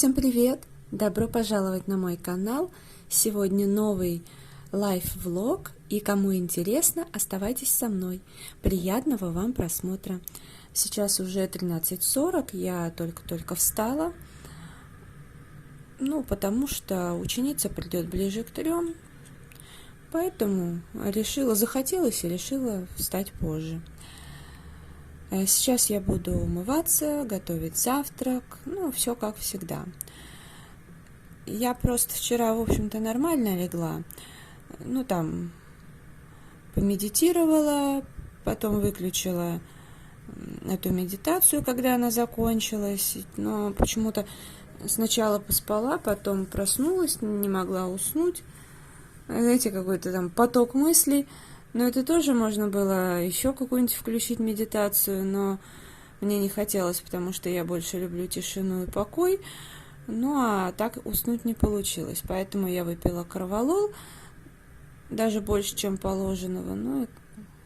Всем привет! Добро пожаловать на мой канал. Сегодня новый лайф-влог, и кому интересно, оставайтесь со мной. Приятного вам просмотра. Сейчас уже 13:40, я только-только встала, потому что ученица придет ближе к 3, поэтому захотелось и решила встать позже. Сейчас я буду умываться, готовить завтрак, все как всегда. Я просто вчера, в общем-то, нормально легла, там помедитировала, потом выключила эту медитацию, когда она закончилась, но почему-то сначала поспала, потом проснулась, не могла уснуть. Знаете, какой-то там поток мыслей. Но это тоже можно было еще какую-нибудь включить медитацию, но мне не хотелось, потому что я больше люблю тишину и покой. А так уснуть не получилось, поэтому я выпила корвалол, даже больше, чем положенного, но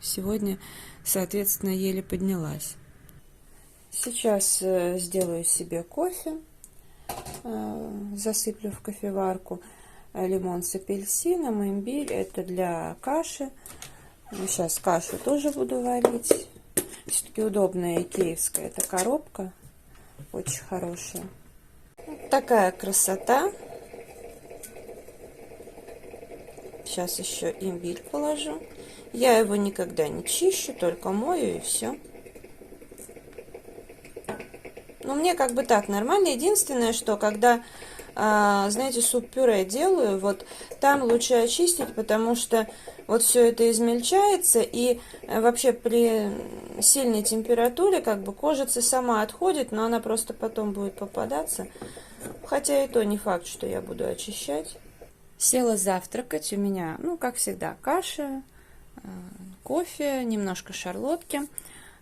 сегодня, соответственно, еле поднялась. Сейчас сделаю себе кофе, засыплю в кофеварку лимон с апельсином, имбирь, это для каши. Сейчас кашу тоже буду варить. Все-таки удобная икеевская эта коробка, очень хорошая. Вот такая красота. Сейчас еще имбирь положу. Я его никогда не чищу, только мою и все. Мне как бы так нормально. Единственное, что когда, знаете, суп-пюре делаю, вот там лучше очистить, потому что вот все это измельчается, и вообще при сильной температуре как бы кожица сама отходит, но она просто потом будет попадаться. Хотя и то не факт, что я буду очищать. Села завтракать. У меня, как всегда, каша, кофе, немножко шарлотки.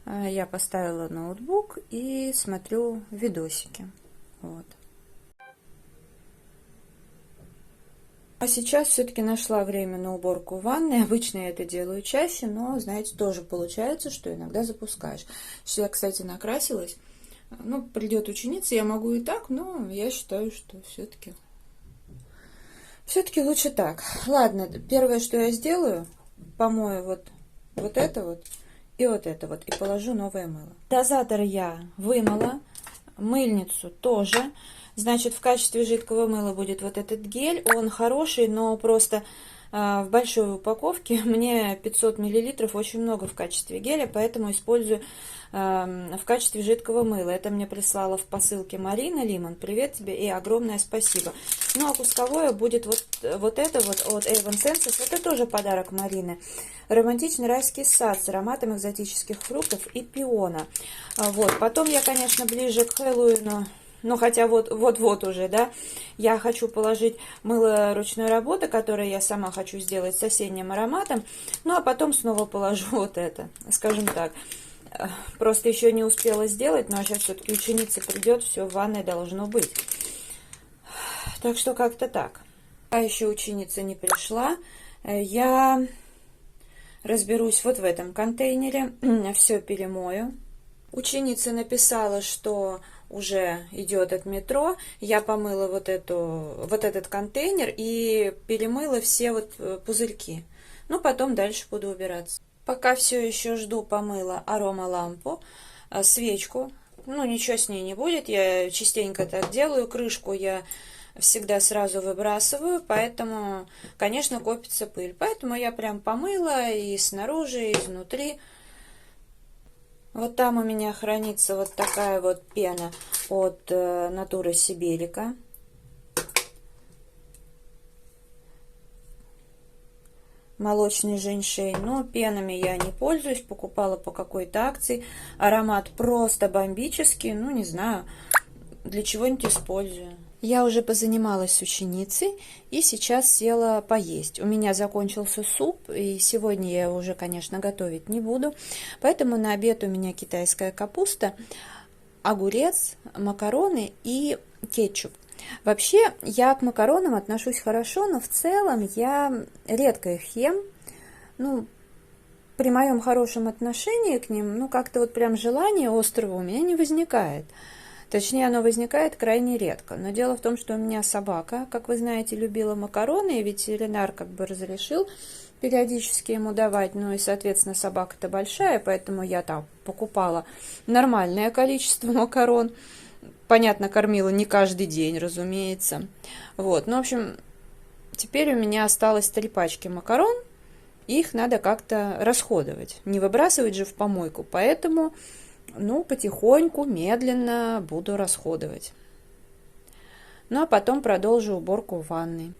Я поставила ноутбук и смотрю видосики. Вот. А сейчас все-таки нашла время на уборку ванной. Обычно я это делаю чаще, но, знаете, тоже получается, что иногда запускаешь. Сейчас я, кстати, накрасилась. Придет ученица, я могу и так, но я считаю, что все-таки лучше так. Ладно, первое, что я сделаю, помою вот это вот и вот это вот, и положу новое мыло. Дозатор я вымыла, мыльницу тоже. Значит, в качестве жидкого мыла будет вот этот гель. Он хороший, но просто в большой упаковке мне 500 мл очень много в качестве геля, поэтому использую в качестве жидкого мыла. Это мне прислала в посылке Марина Лимон. Привет тебе и огромное спасибо. А кусковое будет вот это вот от Avon Senses. Это тоже подарок Марины. Романтичный райский сад с ароматом экзотических фруктов и пиона. Вот. Потом я, конечно, ближе к Хэллоуину, хотя вот уже, да, я хочу положить мыло ручной работы, которое я сама хочу сделать с осенним ароматом, а потом снова положу вот это, скажем так. Просто еще не успела сделать, но сейчас все-таки ученица придет, все в ванной должно быть. Так что как-то так. А еще ученица не пришла, я разберусь вот в этом контейнере, все перемою. Ученица написала, что уже идет от метро. Я помыла вот этот контейнер и перемыла все пузырьки. Потом дальше буду убираться. Пока все еще жду, помыла аромалампу, свечку. Ничего с ней не будет, я частенько так делаю. Крышку я всегда сразу выбрасываю, поэтому, конечно, копится пыль. Поэтому я прям помыла и снаружи, и изнутри. Вот там у меня хранится вот такая вот пена от Natura Siberica. Молочный женьшень. Но пенами я не пользуюсь, покупала по какой-то акции. Аромат просто бомбический. Не знаю, для чего-нибудь использую. Я уже позанималась с ученицей и сейчас села поесть. У меня закончился суп, и сегодня я его уже, конечно, готовить не буду. Поэтому на обед у меня китайская капуста, огурец, макароны и кетчуп. Вообще, я к макаронам отношусь хорошо, но в целом я редко их ем. При моем хорошем отношении к ним, как-то вот прям желания острого у меня не возникает. Точнее, оно возникает крайне редко. Но дело в том, что у меня собака, как вы знаете, любила макароны, и ветеринар как бы разрешил периодически ему давать. Ну и, соответственно, собака-то большая, поэтому я там покупала нормальное количество макарон. Понятно, кормила не каждый день, разумеется. Вот, ну, в общем, теперь у меня осталось 3 пачки макарон. Их надо как-то расходовать, не выбрасывать же в помойку, поэтому, ну, потихоньку, медленно буду расходовать. Ну, а потом продолжу уборку в ванной.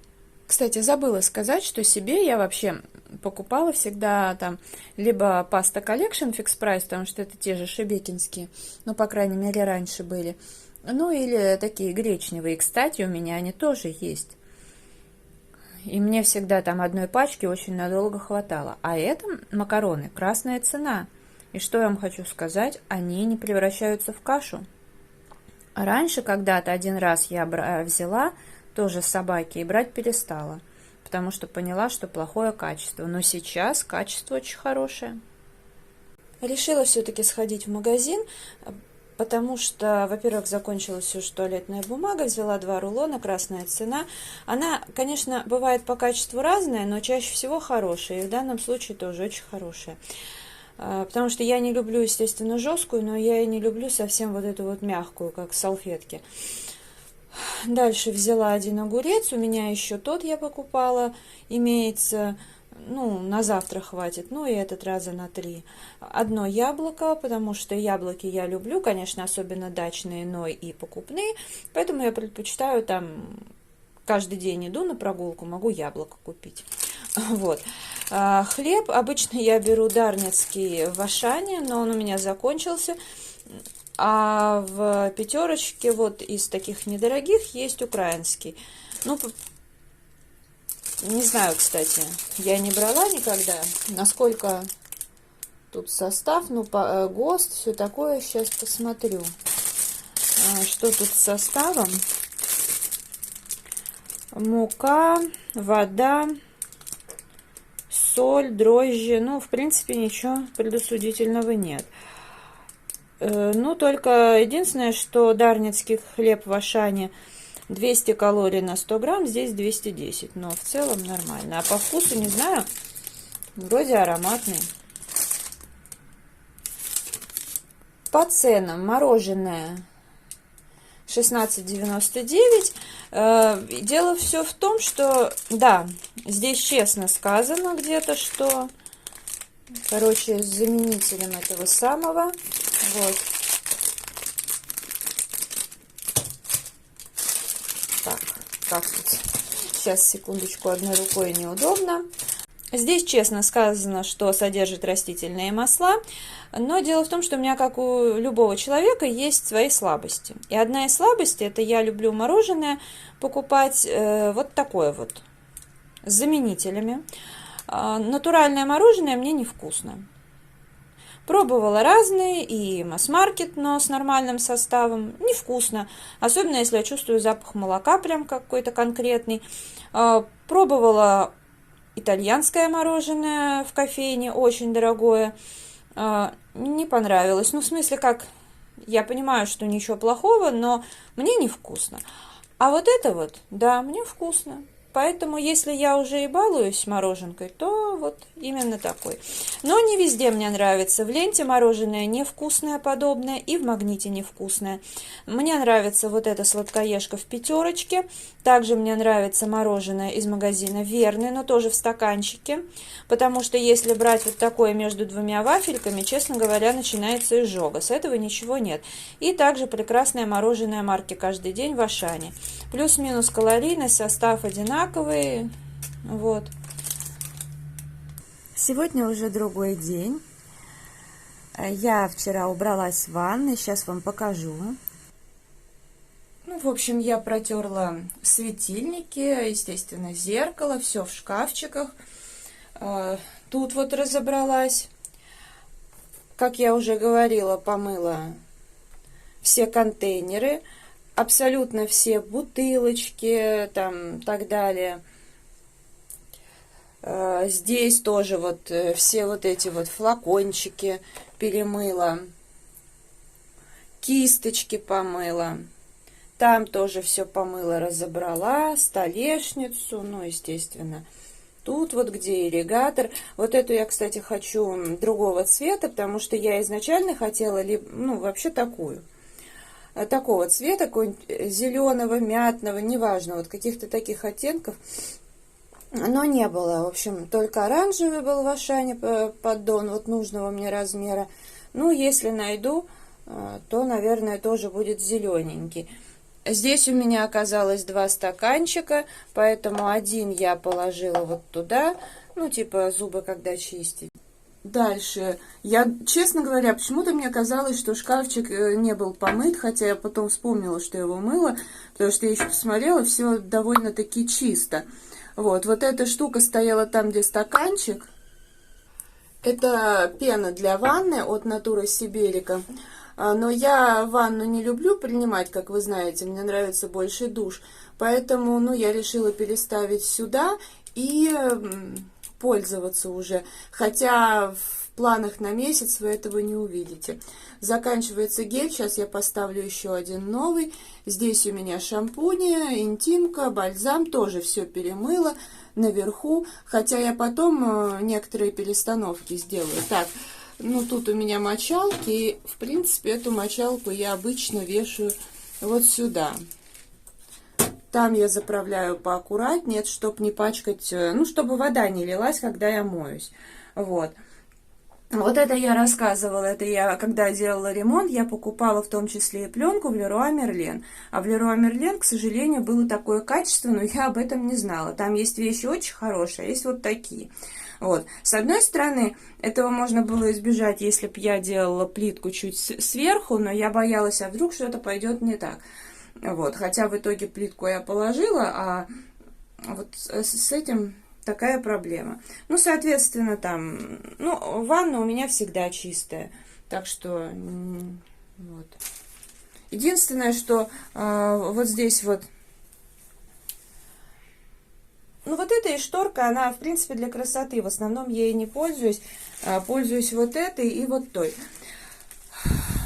Кстати, забыла сказать, что себе я вообще покупала всегда там либо паста Collection Fix Price, потому что это те же шебекинские, ну, по крайней мере, раньше были, ну, или такие гречневые. Кстати, у меня они тоже есть. И мне всегда там одной пачки очень надолго хватало. А это макароны, красная цена. И что я вам хочу сказать, они не превращаются в кашу. Раньше когда-то один раз я взяла тоже собаки и брать перестала, потому что поняла, что плохое качество. Но сейчас качество очень хорошее. Решила все-таки сходить в магазин, потому что, во-первых, закончилась уже туалетная бумага, взяла 2 рулона, красная цена. Она, конечно, бывает по качеству разная, но чаще всего хорошая, и в данном случае тоже очень хорошая. Потому что я не люблю, естественно, жесткую, но я и не люблю совсем вот эту вот мягкую, как салфетки. Дальше взяла 1 огурец, у меня еще тот я покупала, имеется... Ну, на завтра хватит, ну и этот раза на 3. 1 яблоко, потому что яблоки я люблю, конечно, особенно дачные, но и покупные, поэтому я предпочитаю там, каждый день иду на прогулку, могу яблоко купить. Вот. Хлеб, обычно я беру дарницкий в Ашане, но он у меня закончился, а в пятерочке вот из таких недорогих есть украинский. Ну, не знаю, кстати, я не брала никогда, насколько тут состав, ну, ГОСТ, все такое, сейчас посмотрю, что тут с составом. Мука, вода, соль, дрожжи, ну, в принципе, ничего предосудительного нет. Ну, только единственное, что дарницкий хлеб в Ашане 200 калорий на 100 грамм, здесь 210, но в целом нормально. А по вкусу, не знаю, вроде ароматный. По ценам мороженое 16,99. Дело все в том, что, да, здесь честно сказано где-то, что, короче, с заменителем этого самого, вот. Так, как тут? Сейчас, секундочку, одной рукой неудобно. Здесь честно сказано, что содержит растительные масла, но дело в том, что у меня, как у любого человека, есть свои слабости. И одна из слабостей, это я люблю мороженое покупать вот такое вот, с заменителями. Натуральное мороженое мне невкусно. Пробовала разные, и масс-маркет, но с нормальным составом, невкусно. Особенно, если я чувствую запах молока прям какой-то конкретный. Пробовала итальянское мороженое в кофейне, очень дорогое. Не понравилось. Ну, в смысле, как, я понимаю, что ничего плохого, но мне невкусно. А вот это вот, да, мне вкусно. Поэтому, если я уже и балуюсь мороженкой, то вот именно такой. Но не везде мне нравится. В ленте мороженое невкусное подобное и в магните невкусное. Мне нравится вот эта сладкоежка в пятерочке. Также мне нравится мороженое из магазина Верный, но тоже в стаканчике. Потому что если брать вот такое между 2 вафельками, честно говоря, начинается изжога. С этого ничего нет. И также прекрасное мороженое марки «Каждый день» в Ашане. Плюс-минус калорийность, состав одинаковый. Вот. Сегодня уже другой день. Я вчера убралась в ванной, сейчас вам покажу. Ну, в общем, я протерла светильники, естественно, зеркало, все в шкафчиках. Тут вот разобралась. Как я уже говорила, помыла все контейнеры. Абсолютно все бутылочки, там, так далее. Здесь тоже вот все вот эти вот флакончики перемыла. кисточки помыла. Там тоже все помыла, разобрала, столешницу, ну, естественно. Тут вот где ирригатор. Вот эту я, кстати, хочу другого цвета, потому что я изначально хотела, ну, вообще такую. Такого цвета, какого-нибудь зеленого, мятного, неважно, вот каких-то таких оттенков. Но не было. В общем, только оранжевый был в Ашане поддон, вот нужного мне размера. Ну, если найду, то, наверное, тоже будет зелененький. Здесь у меня оказалось 2 стаканчика, поэтому один я положила вот туда, ну, типа зубы когда чистить. Дальше. Я, честно говоря, почему-то мне казалось, что шкафчик не был помыт, хотя я потом вспомнила, что я его мыла, потому что я еще посмотрела, все довольно-таки чисто. Вот эта штука стояла там, где стаканчик. Это пена для ванны от Natura Siberica. Но я ванну не люблю принимать, как вы знаете, мне нравится больше душ. Поэтому, ну, я решила переставить сюда и пользоваться уже. Хотя в планах на месяц вы этого не увидите. Заканчивается гель, сейчас я поставлю еще один новый. Здесь у меня шампуни, интимка, бальзам, тоже все перемыла наверху. Хотя я потом некоторые перестановки сделаю. Так. Ну, тут у меня мочалки, и, в принципе, эту мочалку я обычно вешаю вот сюда. Там я заправляю поаккуратнее, чтобы не пачкать, ну, чтобы вода не лилась, когда я моюсь. Вот. Вот это я рассказывала, это я, когда делала ремонт, я покупала в том числе и пленку в Leroy Merlin. А в Leroy Merlin, к сожалению, было такое качество, но я об этом не знала. Там есть вещи очень хорошие, а есть вот такие. Вот. С одной стороны, этого можно было избежать, если бы я делала плитку чуть сверху, но я боялась, а вдруг что-то пойдет не так. Вот. Хотя в итоге плитку я положила, а вот с этим такая проблема. Ну, соответственно, там, ну, ванна у меня всегда чистая, так что, вот. Единственное, что вот здесь вот, ну, вот эта и шторка, она, в принципе, для красоты. В основном я ей не пользуюсь. Пользуюсь вот этой и вот той.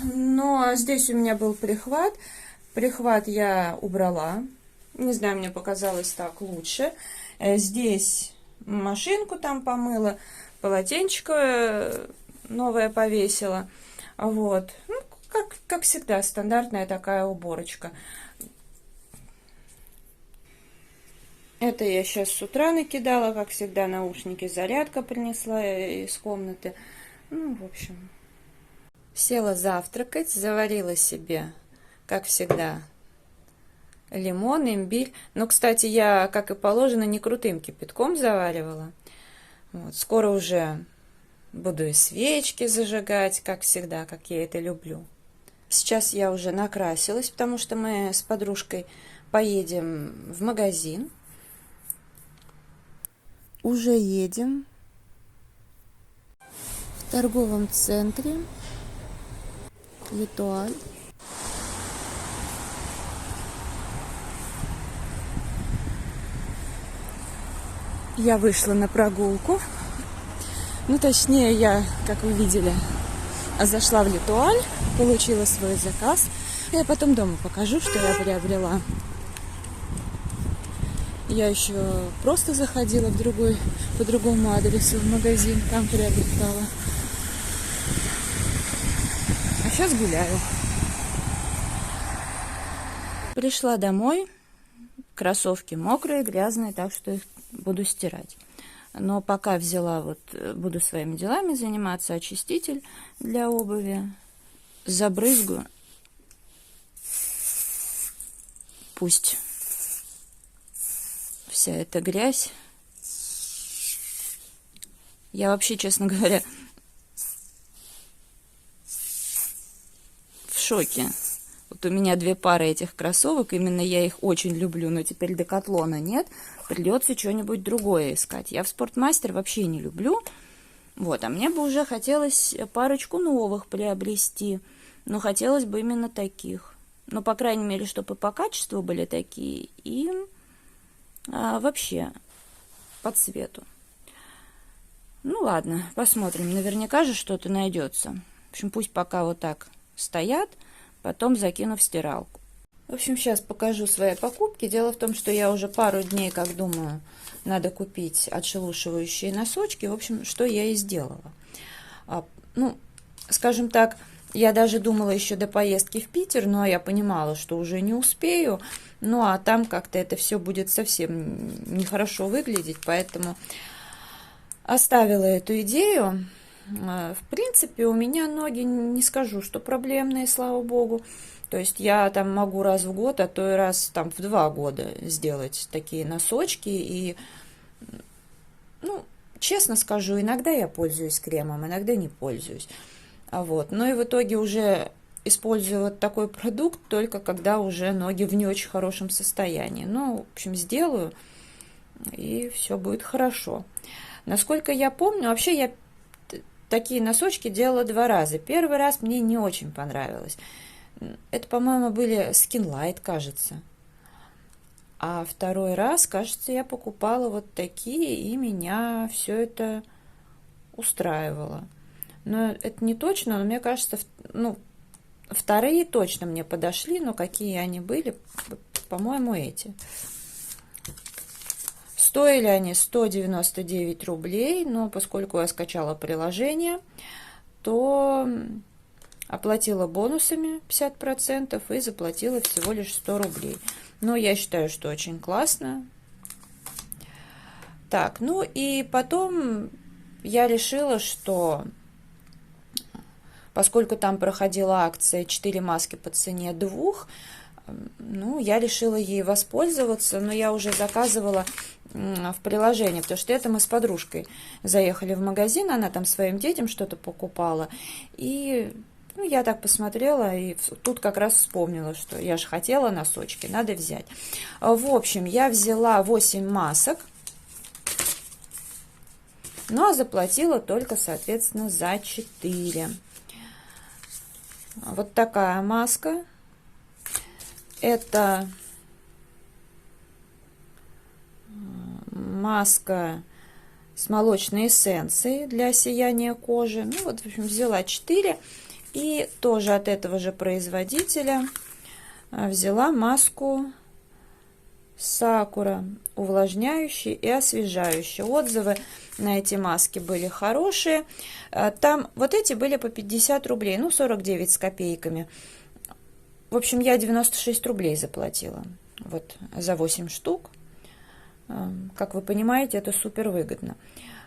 Но здесь у меня был прихват. Прихват я убрала. Не знаю, мне показалось так лучше. Здесь машинку там помыла. Полотенчико новое повесила. Вот. Ну, как всегда, стандартная такая уборочка. Это я сейчас с утра накидала, как всегда, наушники. Зарядка принесла из комнаты. Ну, в общем. Села завтракать, заварила себе, как всегда, лимон, имбирь. Но, кстати, я, как и положено, не крутым кипятком заваривала. Вот. Скоро уже буду и свечки зажигать, как всегда, как я это люблю. Сейчас я уже накрасилась, потому что мы с подружкой поедем в магазин. Уже едем в торговом центре Литуаль. Я вышла на прогулку. Ну, точнее, я, как вы видели, зашла в Литуаль, получила свой заказ. Я потом дома покажу, что я приобрела. Я еще просто заходила по другому адресу в магазин, там приобретала. А сейчас гуляю. Пришла домой. Кроссовки мокрые, грязные, так что их буду стирать. Но пока взяла, вот буду своими делами заниматься, очиститель для обуви. Забрызгаю. Пусть вся эта грязь. Я вообще, честно говоря, в шоке. Вот у меня 2 пары этих кроссовок, именно я их очень люблю, но теперь Декатлона нет, придется что-нибудь другое искать. Я в Спортмастер вообще не люблю, вот, а мне бы уже хотелось парочку новых приобрести, но хотелось бы именно таких. Ну, по крайней мере, чтобы и по качеству были такие, и вообще по цвету. Ну, ладно, посмотрим, наверняка же что-то найдется. В общем, пусть пока вот так стоят. потом закину в стиралку. В общем, сейчас покажу свои покупки. Дело в том, что я уже пару дней, как думаю, надо купить отшелушивающие носочки. В общем, что я и сделала. Ну, скажем так, я даже думала еще до поездки в Питер, но я понимала, что уже не успею. Ну, а там как-то это все будет совсем нехорошо выглядеть, поэтому оставила эту идею. В принципе, у меня ноги, не скажу, что проблемные, слава богу. То есть я там могу раз в год, а то и раз там в 2 года сделать такие носочки. И, ну, честно скажу, иногда я пользуюсь кремом, иногда не пользуюсь. Вот. Но и в итоге уже использую вот такой продукт только когда уже ноги в не очень хорошем состоянии. Ну, в общем, сделаю, и все будет хорошо. Насколько я помню, вообще я такие носочки делала 2 раза. Первый раз мне не очень понравилось. Это, по-моему, были Skin Light, кажется. А второй раз, кажется, я покупала вот такие, и меня все это устраивало. Но это не точно, но мне кажется, ну, вторые точно мне подошли, но какие они были, по-моему, эти. Стоили они 199 рублей, но поскольку я скачала приложение, то оплатила бонусами 50% и заплатила всего лишь 100 рублей. Но я считаю, что очень классно. Так, ну и потом я решила, что поскольку там проходила акция 4 маски по цене 2, ну, я решила ей воспользоваться, но я уже заказывала в приложении, потому что это мы с подружкой заехали в магазин, она там своим детям что-то покупала, и ну, я так посмотрела, и тут как раз вспомнила, что я же хотела носочки, надо взять. В общем, я взяла 8 масок, но заплатила только, соответственно, за 4. Вот такая маска. Это маска с молочной эссенцией для сияния кожи. Ну вот, в общем, взяла 4. И тоже от этого же производителя взяла маску Сакура, увлажняющий и освежающий. Отзывы на эти маски были хорошие. Там вот эти были по 50 рублей, ну 49 с копейками. В общем, я 96 рублей заплатила вот за 8 штук. Как вы понимаете, это супер выгодно.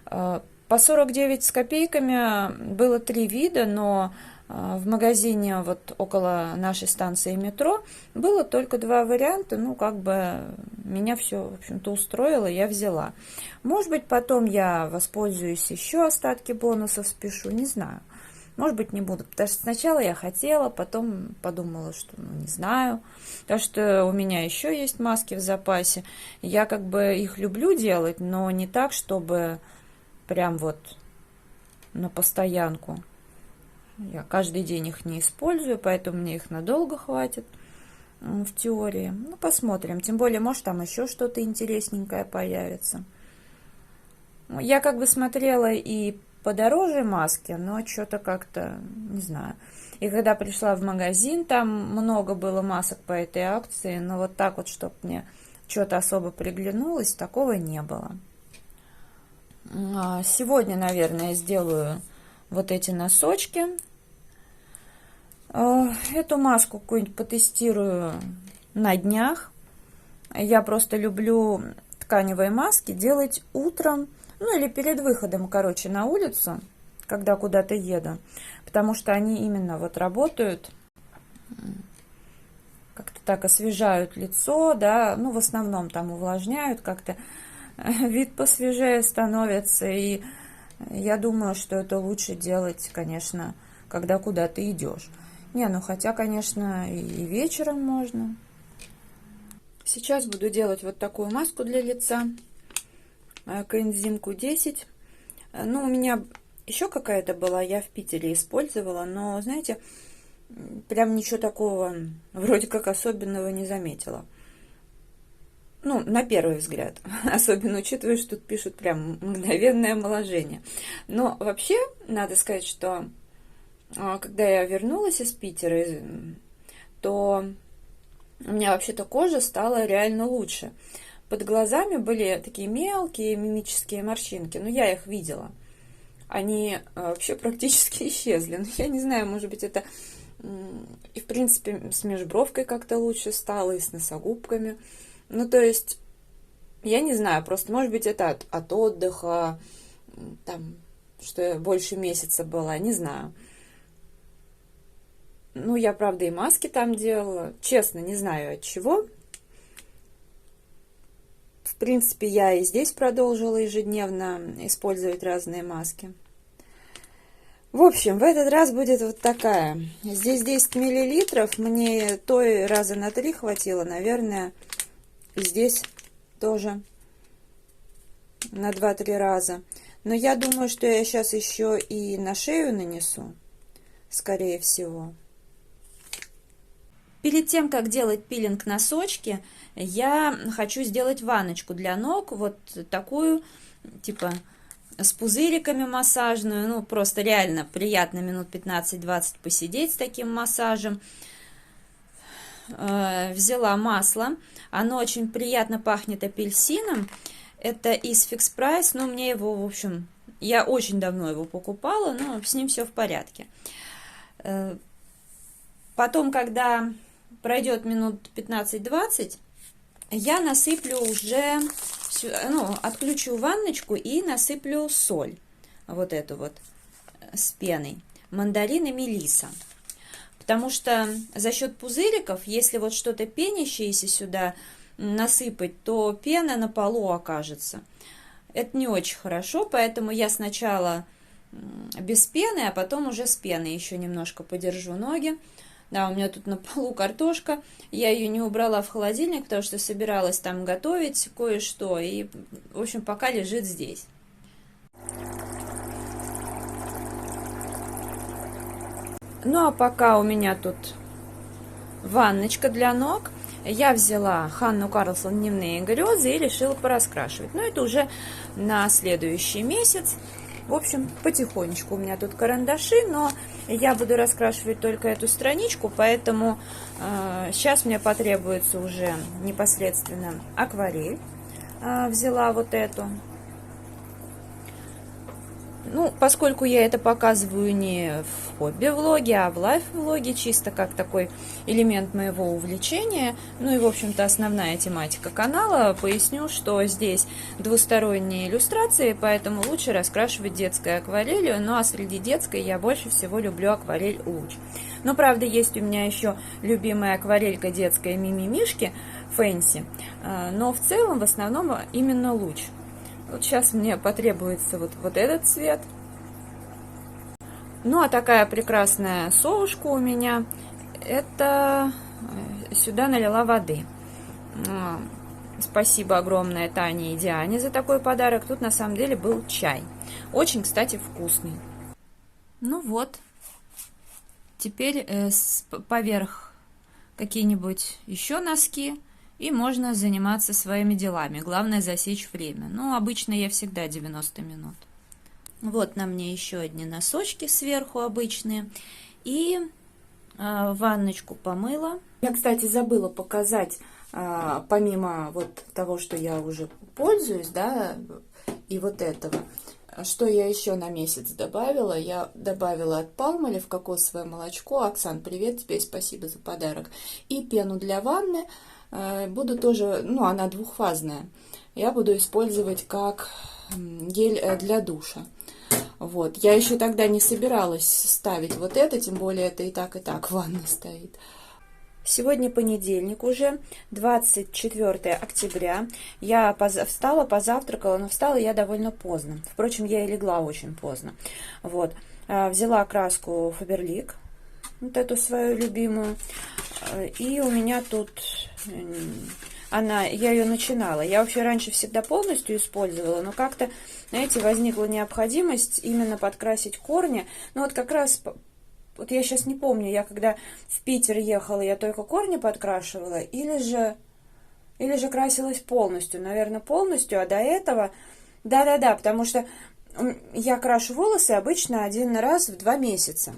По 49 с копейками было 3 вида, но в магазине вот около нашей станции метро было только 2 варианта. Ну, как бы меня все, в общем-то, устроило, я взяла. Может быть, потом я воспользуюсь еще остатки бонусов, спешу, не знаю. Может быть, не буду, потому что сначала я хотела, потом подумала, что, ну, не знаю. Потому что у меня еще есть маски в запасе. Я как бы их люблю делать, но не так, чтобы прям вот на постоянку. Я каждый день их не использую, поэтому мне их надолго хватит в теории. Ну, посмотрим. Тем более, может, там еще что-то интересненькое появится. Я как бы смотрела и подороже маски, но что-то как-то, не знаю. И когда пришла в магазин, там много было масок по этой акции, но вот так вот, чтобы мне что-то особо приглянулось, такого не было. Сегодня, наверное, сделаю вот эти носочки. Эту маску какую-нибудь потестирую на днях. Я просто люблю тканевые маски делать утром, ну или перед выходом, короче, на улицу, когда куда-то еду, потому что они именно вот работают, как-то так освежают лицо, да, ну в основном там увлажняют, как-то вид посвежее становится, и я думаю, что это лучше делать, конечно, когда куда-то идешь. Не, ну хотя, конечно, и вечером можно. Сейчас буду делать вот такую маску для лица. Коэнзим Q10. Ну, у меня еще какая-то была, я в Питере использовала, но, знаете, прям ничего такого вроде как особенного не заметила. Ну, на первый взгляд. Особенно учитывая, что тут пишут прям мгновенное омоложение. Но вообще, надо сказать, что когда я вернулась из Питера, то у меня вообще-то кожа стала реально лучше. Под глазами были такие мелкие мимические морщинки, но я их видела. Они вообще практически исчезли. Но я не знаю, может быть, это и, в принципе, с межбровкой как-то лучше стало, и с носогубками. Ну, то есть, я не знаю, просто, может быть, это от отдыха, там, что я больше месяца была, не знаю. Ну, я, правда, и маски там делала. Честно, не знаю от чего. В принципе, я и здесь продолжила ежедневно использовать разные маски. В общем, в этот раз будет вот такая. Здесь 10 миллилитров. Мне той раза на 3 хватило, наверное. Здесь тоже на 2-3 раза. Но я думаю, что я сейчас еще и на шею нанесу, скорее всего. Перед тем, как делать пилинг носочки, я хочу сделать ванночку для ног, вот такую, типа с пузыриками массажную, ну просто реально приятно минут 15-20 посидеть с таким массажем. Взяла масло, оно очень приятно пахнет апельсином, это из Fix Price, но мне его, в общем, я очень давно его покупала, но с ним все в порядке. Потом, когда пройдет минут 15-20, я насыплю уже, ну, отключу ванночку и насыплю соль, вот эту вот, с пеной, мандарин и мелиса. Потому что за счет пузыриков, если вот что-то пенящееся сюда насыпать, то пена на полу окажется. Это не очень хорошо, поэтому я сначала без пены, а потом уже с пеной еще немножко подержу ноги. Да, у меня тут на полу картошка, я ее не убрала в холодильник, потому что собиралась там готовить кое-что, и, в общем, пока лежит здесь. Ну, а пока у меня тут ванночка для ног, я взяла Ханну Карлсон «Дневные грезы» и решила пораскрашивать. Но это уже на следующий месяц. В общем, потихонечку у меня тут карандаши, но я буду раскрашивать только эту страничку, поэтому сейчас мне потребуется уже непосредственно акварель. Взяла вот эту. Ну, поскольку я это показываю не в хобби-влоге, а в лайф-влоге, чисто как такой элемент моего увлечения, ну и, в общем-то, основная тематика канала, поясню, что здесь двусторонние иллюстрации, поэтому лучше раскрашивать детской акварелью, ну а среди детской я больше всего люблю акварель Луч. Но, правда, есть у меня еще любимая акварелька детская Мимимишки Фэнси, но в целом, в основном, именно Луч. Вот сейчас мне потребуется вот этот цвет. Ну, а такая прекрасная совушка у меня, это сюда налила воды. Спасибо огромное Тане и Диане за такой подарок. Тут на самом деле был чай. Очень, кстати, вкусный. Ну вот. Теперь поверх какие-нибудь еще носки. И можно заниматься своими делами. Главное засечь время. Ну, обычно я всегда 90 минут. Вот на мне еще одни носочки сверху обычные. И ванночку помыла. Я, кстати, забыла показать, помимо вот того, что я уже пользуюсь, да, и вот этого, что я еще на месяц добавила. Я добавила от Palmolive кокосовое молочко. Оксан, привет тебе, спасибо за подарок. И пену для ванны. Буду тоже, ну, она двухфазная. Я буду использовать как гель для душа. Вот. Я еще тогда не собиралась ставить вот это, тем более это и так в ванной стоит. Сегодня понедельник уже, 24 октября. Я встала, позавтракала, но встала я довольно поздно. Впрочем, я и легла очень поздно. Вот. Взяла краску Faberlic, вот эту свою любимую. И у меня тут я ее начинала. Я вообще раньше всегда полностью использовала, но как-то, знаете, возникла необходимость именно подкрасить корни. Ну вот как раз, вот я сейчас не помню, я когда в Питер ехала, я только корни подкрашивала, или же красилась полностью, наверное, полностью, а до этого, да, потому что я крашу волосы обычно один раз в 2 месяца.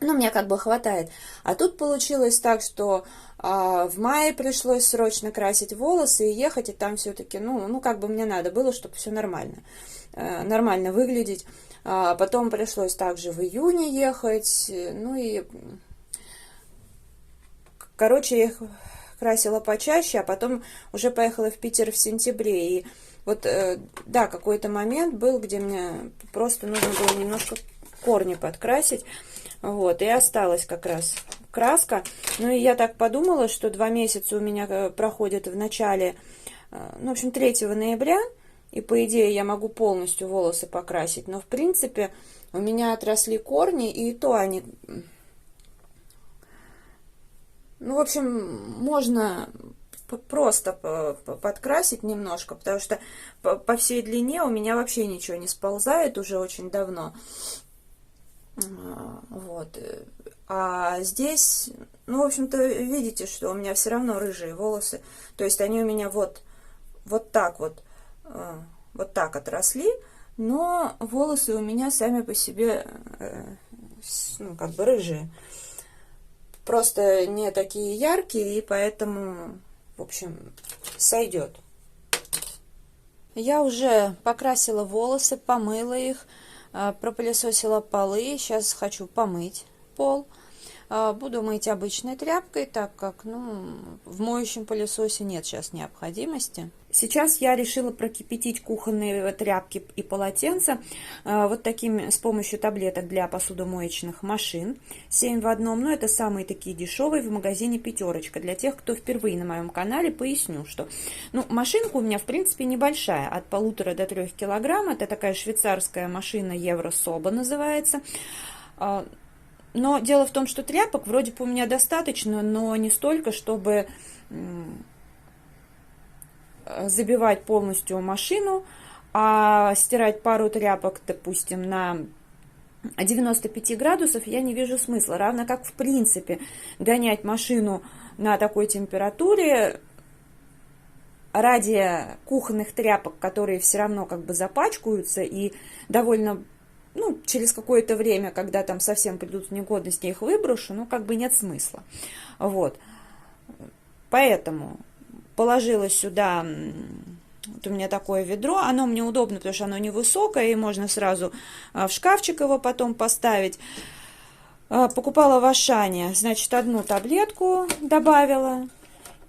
Ну, мне как бы хватает. А тут получилось так, что в мае пришлось срочно красить волосы и ехать, и там все-таки, ну, как бы мне надо было, чтобы все нормально, нормально выглядеть. Потом пришлось также в июне ехать, ну и, короче, я их красила почаще, а потом уже поехала в Питер в сентябре. И вот, да, какой-то момент был, где мне просто нужно было немножко корни подкрасить. Вот, и осталась как раз краска. Ну, и я так подумала, что 2 месяца у меня проходит в начале, ну, в общем, 3 ноября, и, по идее, я могу полностью волосы покрасить. Но, в принципе, у меня отросли корни, и то они... Ну, в общем, можно просто подкрасить немножко, потому что по всей длине у меня вообще ничего не сползает уже очень давно. Вот. А здесь, ну, в общем-то, видите, что у меня все равно рыжие волосы. То есть они у меня вот так вот отросли, но волосы у меня сами по себе, ну, как бы рыжие. Просто не такие яркие, и поэтому, в общем, сойдет. Я уже покрасила волосы, помыла их, пропылесосила полы. Сейчас хочу помыть пол. Буду мыть обычной тряпкой, так как, ну, в моющем пылесосе нет сейчас необходимости. Сейчас я решила прокипятить кухонные тряпки и полотенца вот такими, с помощью таблеток для посудомоечных машин 7 в одном. Но это самые такие дешевые в магазине «Пятерочка». Для тех, кто впервые на моем канале, поясню, что, ну, машинка у меня, в принципе, небольшая, от 1,5 до 3 килограмм. Это такая швейцарская машина Еврособа называется. Но дело в том, что тряпок вроде бы у меня достаточно, но не столько, чтобы забивать полностью машину, а стирать пару тряпок, допустим, на 95 градусов я не вижу смысла. Равно как, в принципе, гонять машину на такой температуре ради кухонных тряпок, которые все равно как бы запачкаются и довольно... Ну, через какое-то время, когда там совсем придут в негодность, я их выброшу, ну, как бы нет смысла. Вот. Поэтому положила сюда, вот у меня такое ведро, оно мне удобно, потому что оно невысокое, и можно сразу в шкафчик его потом поставить. Покупала в Ашане, значит, 1 таблетку добавила.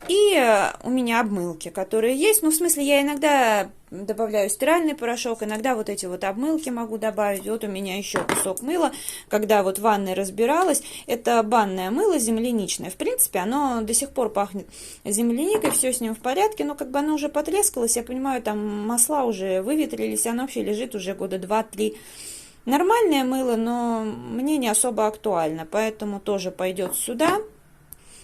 И у меня обмылки, которые есть. Ну, в смысле, я иногда добавляю стиральный порошок, иногда вот эти вот обмылки могу добавить. Вот у меня еще кусок мыла, когда вот в ванной разбиралась. Это банное мыло земляничное. В принципе, оно до сих пор пахнет земляникой, все с ним в порядке, но как бы оно уже потрескалось, я понимаю, там масла уже выветрились, оно вообще лежит уже года 2-3. Нормальное мыло, но мне не особо актуально, поэтому тоже пойдет сюда.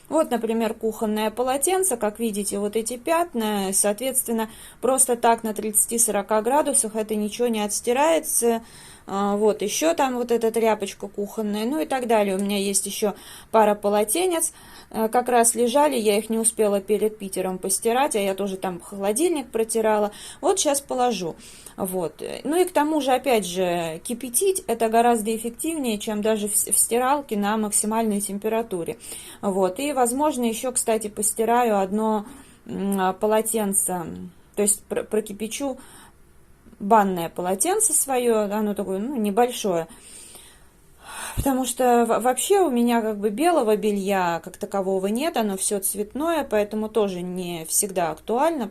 Вот, например, кухонное полотенце, как видите, вот эти пятна, соответственно, просто так на 30-40 градусах это ничего не отстирается. Вот, еще там вот эта тряпочка кухонная, ну и так далее. У меня есть еще пара полотенец, как раз лежали, я их не успела перед Питером постирать, а я тоже там холодильник протирала. Вот сейчас положу. Вот. Ну и к тому же, опять же, кипятить это гораздо эффективнее, чем даже в стиралке на максимальной температуре. Вот. И, возможно, еще, кстати, постираю одно полотенце, то есть прокипячу банное полотенце свое, оно такое, ну, небольшое. Потому что вообще у меня как бы белого белья как такового нет, оно все цветное, поэтому тоже не всегда актуально.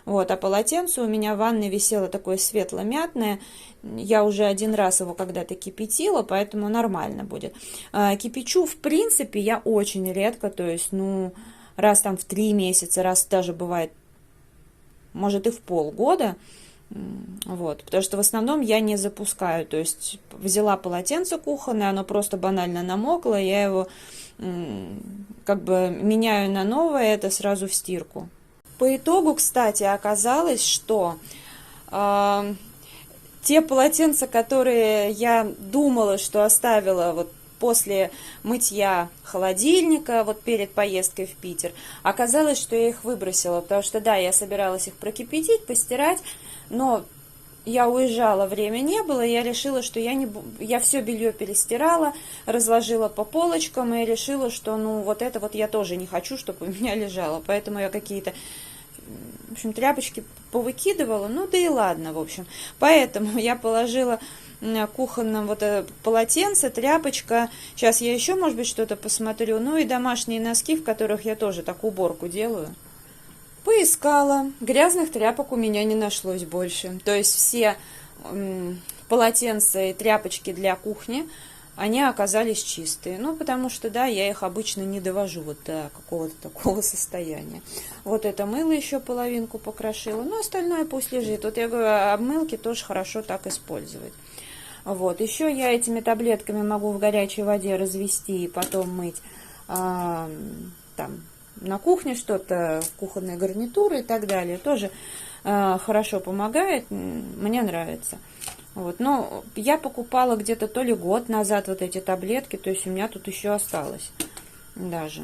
Вот, а полотенце у меня в ванной висело такое светло-мятное. Я уже 1 раз его когда-то кипятила, поэтому нормально будет. Кипячу, в принципе, я очень редко, то есть, ну, раз там в 3 месяца, раз даже бывает, может и в полгода. Вот, потому что в основном я не запускаю, то есть взяла полотенце кухонное, оно просто банально намокло, я его как бы меняю на новое, это сразу в стирку. По итогу, кстати, оказалось, что те полотенца, которые я думала, что оставила вот после мытья холодильника, вот перед поездкой в Питер, оказалось, что я их выбросила, потому что, да, я собиралась их прокипятить, постирать, но я уезжала, время не было, я решила, что я все белье перестирала, разложила по полочкам и решила, что ну вот это вот я тоже не хочу, чтобы у меня лежало, поэтому я какие-то, в общем, тряпочки повыкидывала, ну да и ладно, в общем, поэтому я положила на кухонном вот полотенце, тряпочка, сейчас я еще, может быть, что-то посмотрю, ну и домашние носки, в которых я тоже так уборку делаю. Поискала. Грязных тряпок у меня не нашлось больше. То есть все полотенца и тряпочки для кухни, они оказались чистые. Ну, потому что, да, я их обычно не довожу вот до какого-то такого состояния. Вот это мыло еще половинку покрошила, но остальное пусть лежит. Вот я говорю, обмылки тоже хорошо так использовать. Вот, еще я этими таблетками могу в горячей воде развести и потом мыть там на кухне что-то, кухонные гарнитуры и так далее. Тоже хорошо помогает, мне нравится. Вот. Но я покупала где-то то ли год назад вот эти таблетки, то есть у меня тут еще осталось даже.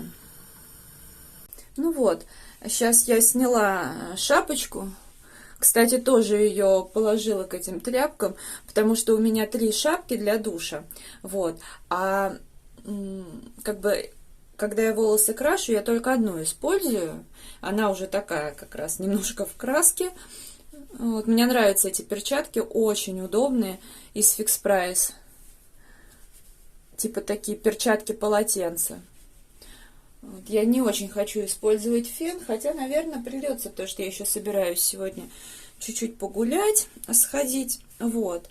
Ну вот, сейчас я сняла шапочку. Кстати, тоже ее положила к этим тряпкам, потому что у меня 3 шапки для душа. Вот. А как бы когда я волосы крашу, я только одну использую. Она уже такая как раз немножко в краске. Вот. Мне нравятся эти перчатки, очень удобные, из Fix Price. Типа такие перчатки-полотенца. Вот. Я не очень хочу использовать фен, хотя, наверное, придется, потому что я еще собираюсь сегодня чуть-чуть погулять, сходить. Вот.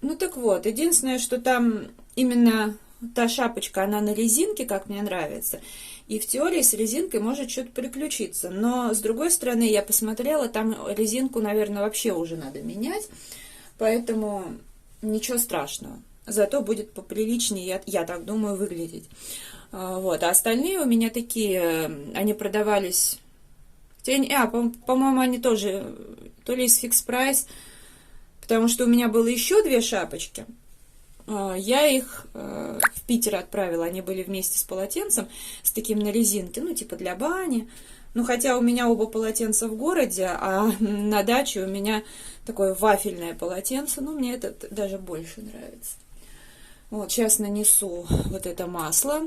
Ну так вот, единственное, что там именно та шапочка, она на резинке, как мне нравится. И в теории с резинкой может что-то приключиться. Но, с другой стороны, я посмотрела, там резинку, наверное, вообще уже надо менять. Поэтому ничего страшного. Зато будет поприличнее, я так думаю, выглядеть. Вот. А остальные у меня такие, они продавались... по-моему, они тоже то ли из Fix Price... Потому что у меня было еще 2 шапочки. Я их в Питер отправила. Они были вместе с полотенцем, с таким на резинке, ну, типа для бани. Ну, хотя у меня оба полотенца в городе, а на даче у меня такое вафельное полотенце. Ну, мне это даже больше нравится. Вот, сейчас нанесу вот это масло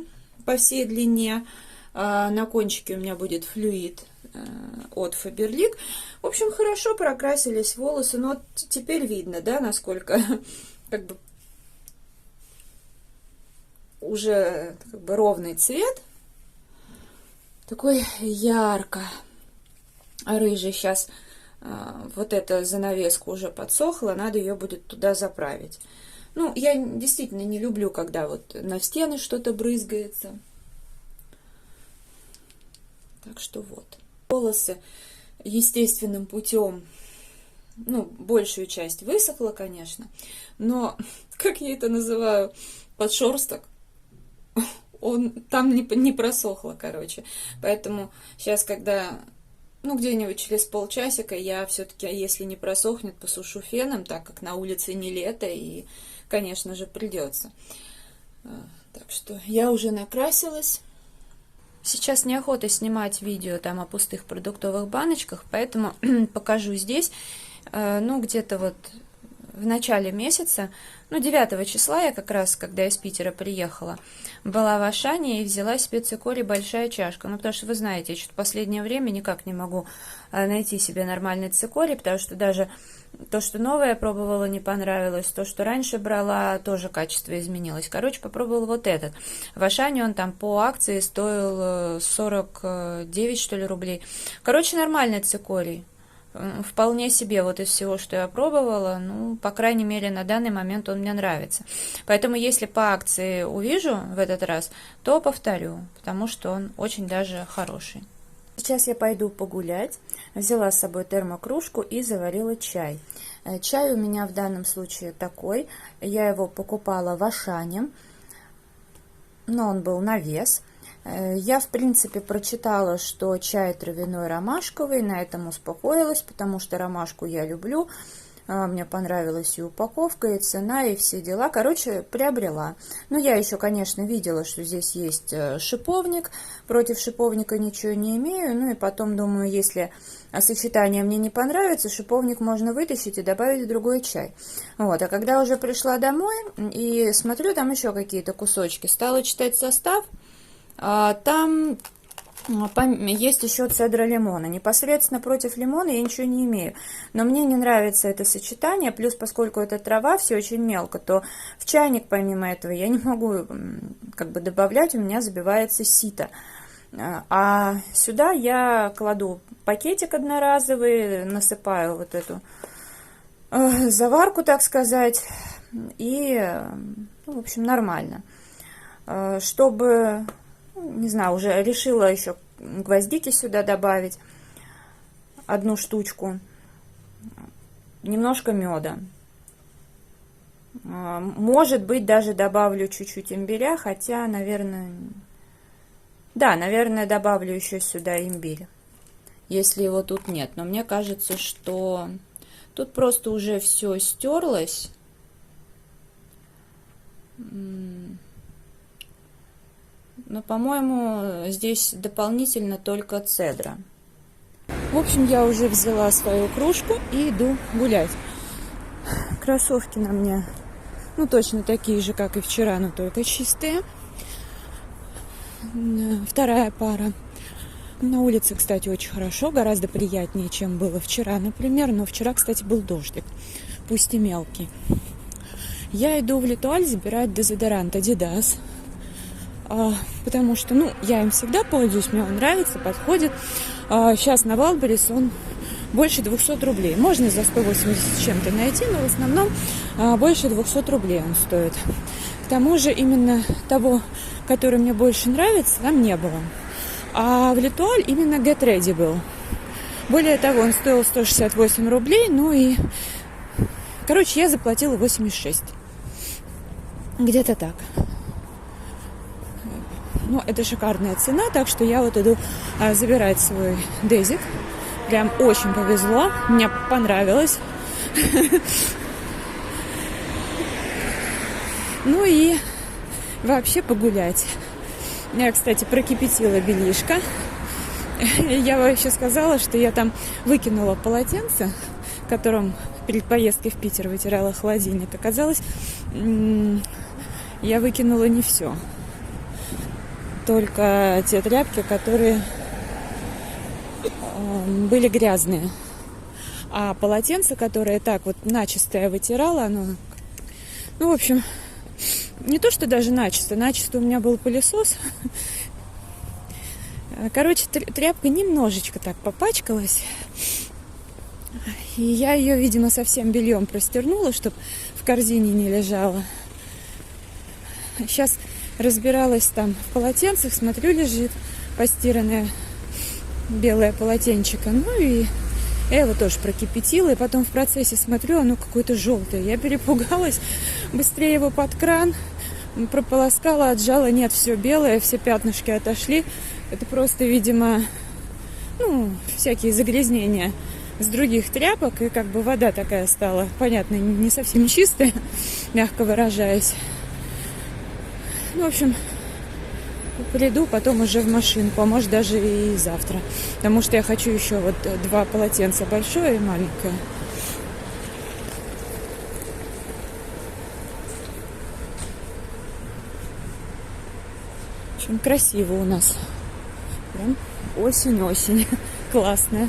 по всей длине. На кончике у меня будет флюид от Faberlic. В общем, хорошо прокрасились волосы. Но вот теперь видно, да, насколько как бы уже как бы ровный цвет. Такой ярко-рыжий. Сейчас вот эта занавеска уже подсохла. Надо ее будет туда заправить. Ну, я действительно не люблю, когда вот на стены что-то брызгается. Так что вот. Волосы естественным путем, ну, большую часть высохла, конечно, но, как я это называю, подшерсток, он там не просохло, короче. Поэтому сейчас, когда, ну, где-нибудь через полчасика я все-таки, если не просохнет, посушу феном, так как на улице не лето, и, конечно же, придется. Так что я уже накрасилась. Сейчас неохота снимать видео там о пустых продуктовых баночках, поэтому покажу здесь. Ну, где-то вот в начале месяца, ну, 9 числа я как раз, когда из Питера приехала, была в Ашане и взяла себе цикорий большая чашка. Ну, потому что, вы знаете, я что-то в последнее время никак не могу найти себе нормальный цикорий, потому что даже то, что новое я пробовала, не понравилось, то, что раньше брала, тоже качество изменилось. Короче, попробовала вот этот. В Ашане он там по акции стоил 49, что ли, рублей. Короче, нормальный цикорий. Вполне себе вот из всего, что я пробовала, ну, по крайней мере, на данный момент он мне нравится. Поэтому, если по акции увижу в этот раз, то повторю, потому что он очень даже хороший. Сейчас я пойду погулять. Взяла с собой термокружку и заварила чай. Чай у меня в данном случае такой. Я его покупала в Ашане, но он был на вес. Я, в принципе, прочитала, что чай травяной ромашковый, на этом успокоилась, потому что ромашку я люблю. Мне понравилась и упаковка, и цена, и все дела. Короче, приобрела. Но я еще, конечно, видела, что здесь есть шиповник. Против шиповника ничего не имею. Ну и потом думаю, если сочетание мне не понравится, шиповник можно вытащить и добавить в другой чай. Вот. А когда уже пришла домой и смотрю, там еще какие-то кусочки, стала читать состав, там есть еще цедра лимона. Непосредственно против лимона я ничего не имею. Но мне не нравится это сочетание. Плюс, поскольку это трава, все очень мелко, то в чайник, помимо этого, я не могу как бы добавлять. У меня забивается сито. А сюда я кладу пакетик одноразовый, насыпаю вот эту заварку, так сказать. И, ну, в общем, нормально. Чтобы... Не знаю, уже решила еще гвоздики сюда добавить. Одну штучку. Немножко меда. Может быть, даже добавлю чуть-чуть имбиря, хотя, наверное... Да, наверное, добавлю еще сюда имбирь, если его тут нет. Но мне кажется, что тут просто уже все стерлось. Но, по-моему, здесь дополнительно только цедра. В общем, я уже взяла свою кружку и иду гулять. Кроссовки на мне, ну, точно такие же, как и вчера, но только чистые. Вторая пара. На улице, кстати, очень хорошо, гораздо приятнее, чем было вчера, например. Но вчера, кстати, был дождик, пусть и мелкий. Я иду в Летуаль забирать дезодорант Adidas. Потому что, ну, я им всегда пользуюсь, мне он нравится, подходит. Сейчас на Wildberries он больше 200 рублей. Можно за 180 с чем-то найти, но в основном больше 200 рублей он стоит. К тому же именно того, который мне больше нравится, там не было. А в Летуаль именно Get Ready был. Более того, он стоил 168 рублей, ну и... Короче, я заплатила 86. Где-то так. Ну, это шикарная цена, так что я вот иду забирать свой дезик. Прям очень повезло, мне понравилось. Ну и вообще погулять. Я, кстати, прокипятила бельишко. Я вообще сказала, что я там выкинула полотенце, которым перед поездкой в Питер вытирала холодильник. Оказалось, я выкинула не все. Только те тряпки, которые были грязные. А полотенце, которое так вот начисто я вытирала, оно... Ну, в общем, не то, что даже начисто. Начисто у меня был пылесос. Короче, тряпка немножечко так попачкалась. И я ее, видимо, совсем бельем простернула, чтобы в корзине не лежала. Сейчас... Разбиралась там в полотенцах, смотрю, лежит постиранное белое полотенчико. Ну и я его тоже прокипятила, и потом в процессе смотрю, оно какое-то желтое. Я перепугалась, быстрее его под кран, прополоскала, отжала, нет, все белое, все пятнышки отошли. Это просто, видимо, ну, всякие загрязнения с других тряпок, и как бы вода такая стала, понятно, не совсем чистая, мягко выражаясь. Ну, в общем, приду потом уже в машинку, а может даже и завтра. Потому что я хочу еще вот 2 полотенца, большое и маленькое. В общем, красиво у нас. Прям осень-осень. Классная.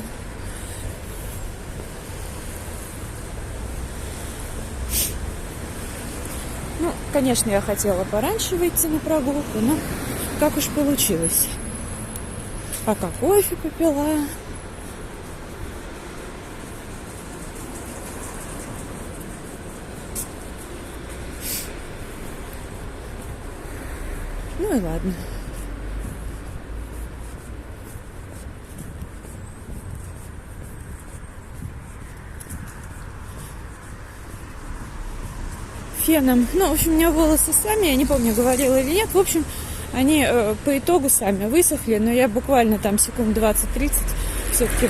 Ну, конечно, я хотела пораньше выйти на прогулку, но как уж получилось. Пока кофе попила. Ну и ладно. Феном. Ну, в общем, у меня волосы сами, я не помню, говорила или нет. В общем, они по итогу сами высохли, но я буквально там секунд 20-30 все-таки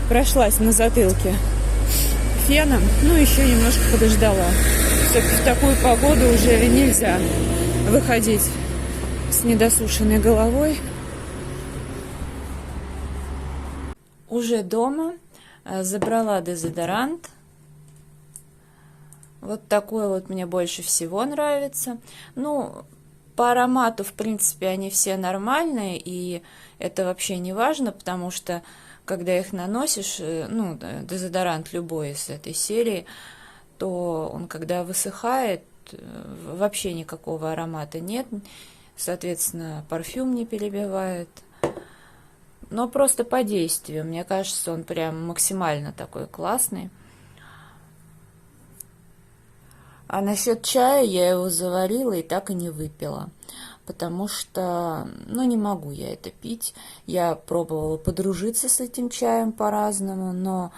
прошлась на затылке феном. Ну, еще немножко подождала. Все-таки в такую погоду уже нельзя выходить с недосушенной головой. Уже дома. Забрала дезодорант. Вот такой вот мне больше всего нравится. Ну, по аромату, в принципе, они все нормальные, и это вообще не важно, потому что, когда их наносишь, ну, дезодорант любой из этой серии, то он, когда высыхает, вообще никакого аромата нет, соответственно, парфюм не перебивает. Но просто по действию, мне кажется, он прям максимально такой классный. А насчет чая я его заварила и так и не выпила, потому что, ну, не могу я это пить. Я пробовала подружиться с этим чаем по-разному, но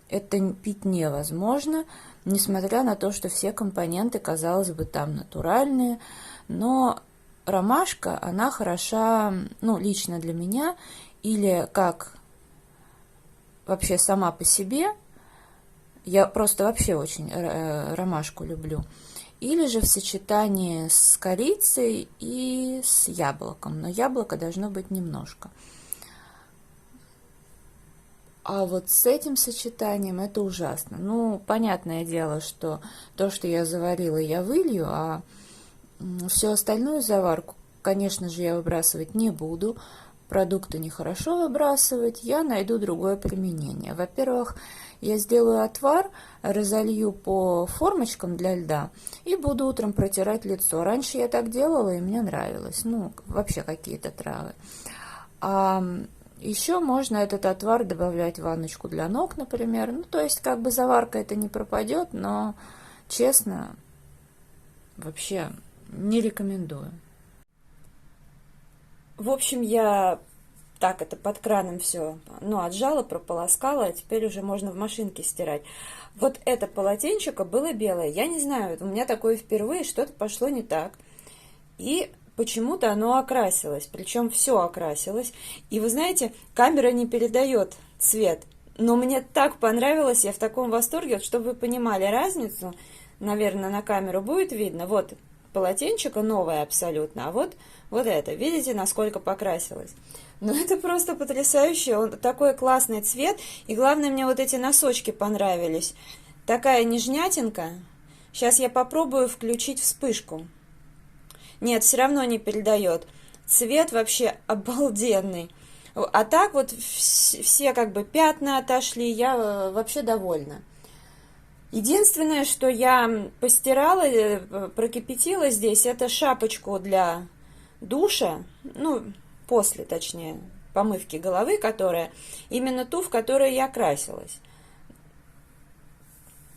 это пить невозможно, несмотря на то, что все компоненты, казалось бы, там натуральные, но ромашка, она хороша, ну, лично для меня, или как вообще сама по себе, я просто вообще очень ромашку люблю, или же в сочетании с корицей и с яблоком, но яблоко должно быть немножко. А вот с этим сочетанием это ужасно. Ну, понятное дело, что то, что я заварила, я вылью, а всю остальную заварку, конечно же, я выбрасывать не буду. Продукты нехорошо выбрасывать, я найду другое применение. Во-первых, я сделаю отвар, разолью по формочкам для льда и буду утром протирать лицо. Раньше я так делала, и мне нравилось. Ну, вообще какие-то травы. А еще можно этот отвар добавлять в ванночку для ног, например. Ну, то есть, как бы заварка это не пропадет, но, честно, вообще не рекомендую. В общем, я так это под краном все, ну, отжала, прополоскала, а теперь уже можно в машинке стирать. Вот это полотенчико было белое. Я не знаю, у меня такое впервые, что-то пошло не так. И почему-то оно окрасилось, причем все окрасилось. И вы знаете, камера не передает цвет, но мне так понравилось, я в таком восторге, вот, чтобы вы понимали разницу, наверное, на камеру будет видно. Вот полотенчико новое абсолютно, а вот это, видите, насколько покрасилось? Ну, это просто потрясающе, он такой классный цвет, и главное, мне вот эти носочки понравились. Такая нежнятинка. Сейчас я попробую включить вспышку. Нет, все равно не передает. Цвет вообще обалденный. А так вот все как бы пятна отошли, я вообще довольна. Единственное, что я постирала, прокипятила здесь, это шапочку для душа, ну, после, точнее, помывки головы, которая, именно ту, в которой я красилась.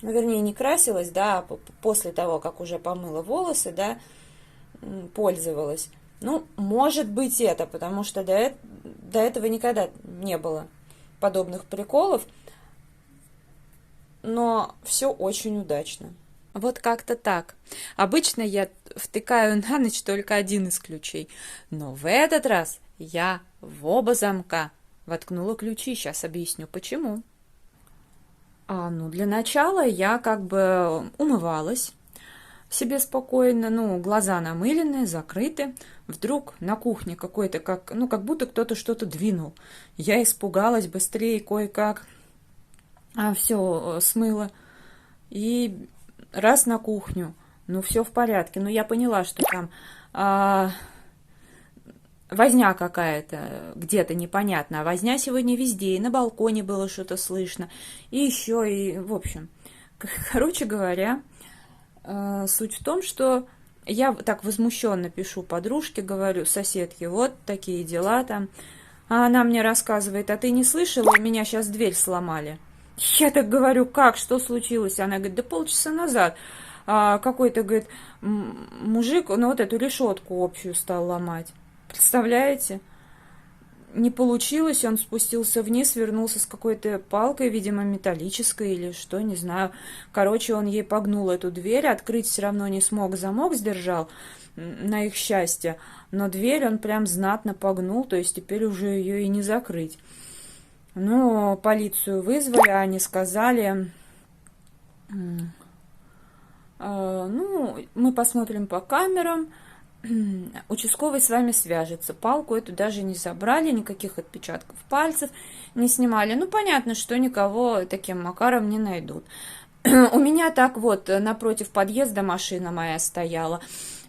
Ну, вернее, не красилась, да, а после того, как уже помыла волосы, да, пользовалась. Ну, может быть это, потому что до этого никогда не было подобных приколов, но все очень удачно. Вот как-то так. Обычно я втыкаю на ночь только один из ключей, но в этот раз я в оба замка воткнула ключи. Сейчас объясню, почему. Ну, для начала я как бы умывалась себе спокойно, ну, глаза намыленные, закрыты. Вдруг на кухне какой-то, как будто кто-то что-то двинул. Я испугалась быстрее кое-как. Все смыла. И раз на кухню. Ну, все в порядке. Но я поняла, что там возня какая-то где-то непонятно. А возня сегодня везде. И на балконе было что-то слышно. И еще, и в общем. Короче говоря, суть в том, что я так возмущенно пишу подружке, говорю, соседке, вот такие дела там. А она мне рассказывает, а ты не слышала, у меня сейчас дверь сломали. Я так говорю, как, что случилось? Она говорит, да полчаса назад какой-то, говорит, мужик, ну вот эту решетку общую стал ломать. Представляете? Не получилось, он спустился вниз, вернулся с какой-то палкой, видимо, металлической или что, не знаю. Короче, он ей погнул эту дверь, открыть все равно не смог, замок сдержал, на их счастье. Но дверь он прям знатно погнул, то есть теперь уже ее и не закрыть. Ну, полицию вызвали, они сказали, Ну, мы посмотрим по камерам. Участковый с вами свяжется. Палку эту даже не забрали, никаких отпечатков пальцев не снимали. Ну, понятно, что никого таким макаром не найдут. У меня так вот напротив подъезда машина моя стояла.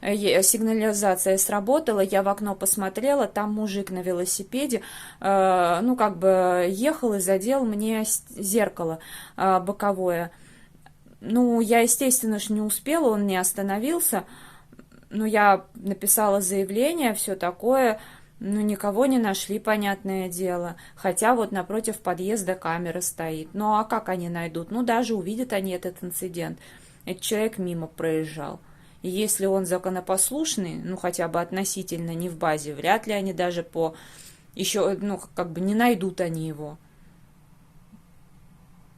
Сигнализация сработала, я в окно посмотрела, там мужик на велосипеде, ну, как бы ехал и задел мне зеркало боковое. Ну, я, естественно, ж не успела, он не остановился. Ну, я написала заявление, все такое, ну, никого не нашли, понятное дело. Хотя вот напротив подъезда камера стоит. Ну, а как они найдут? Ну, даже увидят они этот инцидент. Этот человек мимо проезжал. И если он законопослушный, ну, хотя бы относительно не в базе, вряд ли они даже по... еще, ну, как бы не найдут они его.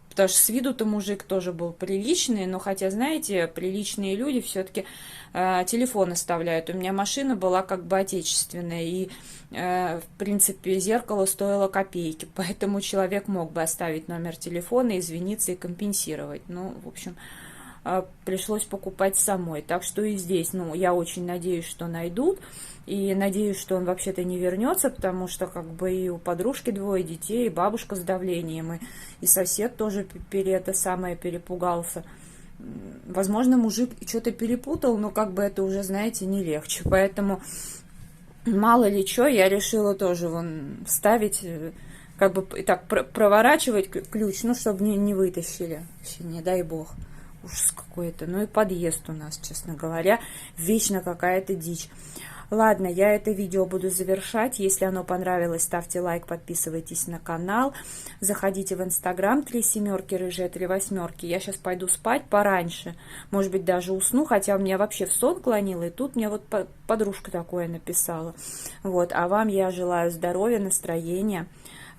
Потому что с виду-то мужик тоже был приличный, но хотя, знаете, приличные люди все-таки телефон оставляют. У меня машина была как бы отечественная, и, в принципе, зеркало стоило копейки, поэтому человек мог бы оставить номер телефона, извиниться и компенсировать. Ну, в общем, пришлось покупать самой. Так что и здесь, ну, я очень надеюсь, что найдут. И надеюсь, что он вообще-то не вернется, потому что как бы и у подружки 2 детей, и бабушка с давлением, и сосед тоже это самое перепугался. Возможно, мужик что-то перепутал, но как бы это уже, знаете, не легче. Поэтому мало ли что, я решила тоже вон ставить, как бы так проворачивать ключ, ну, чтобы не вытащили. Вообще, не дай бог. Ужас какой-то. Ну и подъезд у нас, честно говоря, вечно какая-то дичь. Ладно, я это видео буду завершать. Если оно понравилось, ставьте лайк, подписывайтесь на канал. Заходите в Инстаграм 3 семерки рыжая 3 восьмерки. Я сейчас пойду спать пораньше. Может быть, даже усну, хотя у меня вообще в сон клонило. И тут мне вот подружка такое написала. Вот, а вам я желаю здоровья, настроения,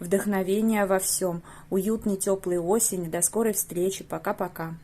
вдохновения во всем. Уютной, теплой осени. До скорой встречи. Пока-пока.